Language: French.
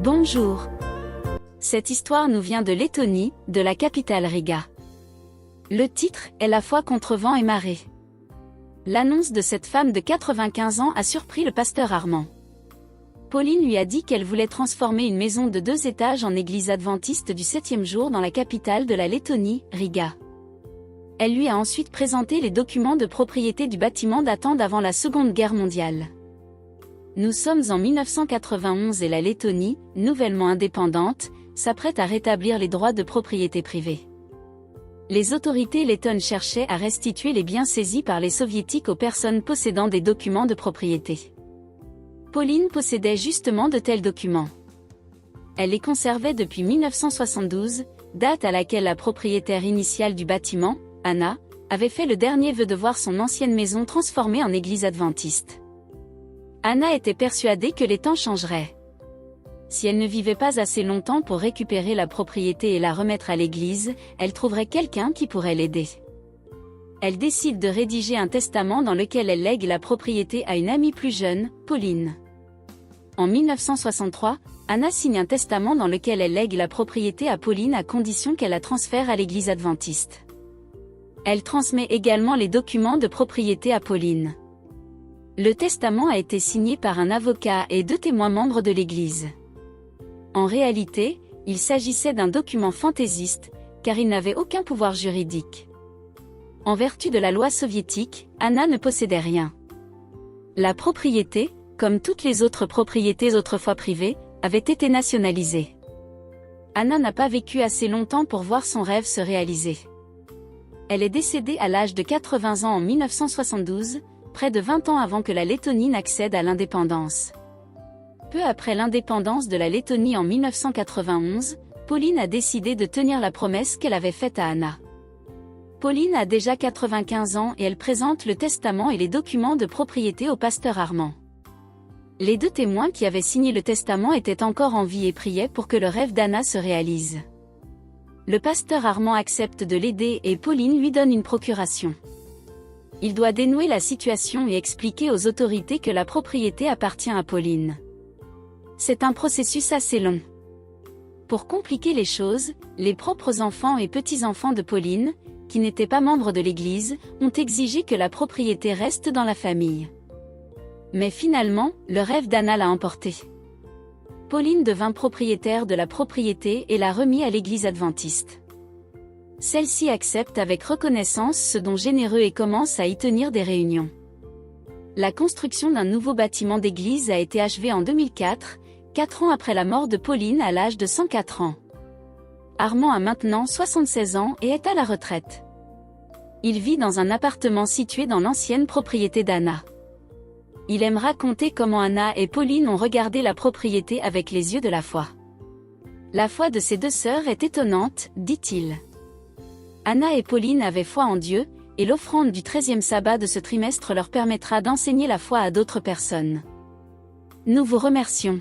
Bonjour. Cette histoire nous vient de Lettonie, de la capitale Riga. Le titre est La foi contre vent et marée. L'annonce de cette femme de 95 ans a surpris le pasteur Armand. Pauline lui a dit qu'elle voulait transformer une maison de 2 étages en église adventiste du 7e jour dans la capitale de la Lettonie, Riga. Elle lui a ensuite présenté les documents de propriété du bâtiment datant d'avant la Seconde Guerre mondiale. Nous sommes en 1991 et la Lettonie, nouvellement indépendante, s'apprête à rétablir les droits de propriété privée. Les autorités lettonnes cherchaient à restituer les biens saisis par les soviétiques aux personnes possédant des documents de propriété. Pauline possédait justement de tels documents. Elle les conservait depuis 1972, date à laquelle la propriétaire initiale du bâtiment, Anna, avait fait le dernier vœu de voir son ancienne maison transformée en église adventiste. Anna était persuadée que les temps changeraient. Si elle ne vivait pas assez longtemps pour récupérer la propriété et la remettre à l'église, elle trouverait quelqu'un qui pourrait l'aider. Elle décide de rédiger un testament dans lequel elle lègue la propriété à une amie plus jeune, Pauline. En 1963, Anna signe un testament dans lequel elle lègue la propriété à Pauline à condition qu'elle la transfère à l'église adventiste. Elle transmet également les documents de propriété à Pauline. Le testament a été signé par un avocat et 2 témoins membres de l'église. En réalité, il s'agissait d'un document fantaisiste, car il n'avait aucun pouvoir juridique. En vertu de la loi soviétique, Anna ne possédait rien. La propriété, comme toutes les autres propriétés autrefois privées, avait été nationalisée. Anna n'a pas vécu assez longtemps pour voir son rêve se réaliser. Elle est décédée à l'âge de 80 ans en 1972, près de 20 ans avant que la Lettonie n'accède à l'indépendance. Peu après l'indépendance de la Lettonie en 1991, Pauline a décidé de tenir la promesse qu'elle avait faite à Anna. Pauline a déjà 95 ans et elle présente le testament et les documents de propriété au pasteur Armand. Les 2 témoins qui avaient signé le testament étaient encore en vie et priaient pour que le rêve d'Anna se réalise. Le pasteur Armand accepte de l'aider et Pauline lui donne une procuration. Il doit dénouer la situation et expliquer aux autorités que la propriété appartient à Pauline. C'est un processus assez long. Pour compliquer les choses, les propres enfants et petits-enfants de Pauline, qui n'étaient pas membres de l'Église, ont exigé que la propriété reste dans la famille. Mais finalement, le rêve d'Anna l'a emporté. Pauline devint propriétaire de la propriété et l'a remis à l'Église adventiste. Celle-ci accepte avec reconnaissance ce don généreux et commence à y tenir des réunions. La construction d'un nouveau bâtiment d'église a été achevée en 2004, 4 ans après la mort de Pauline à l'âge de 104 ans. Armand a maintenant 76 ans et est à la retraite. Il vit dans un appartement situé dans l'ancienne propriété d'Anna. Il aime raconter comment Anna et Pauline ont regardé la propriété avec les yeux de la foi. La foi de ces 2 sœurs est étonnante, dit-il. Anna et Pauline avaient foi en Dieu, et l'offrande du 13e sabbat de ce trimestre leur permettra d'enseigner la foi à d'autres personnes. Nous vous remercions.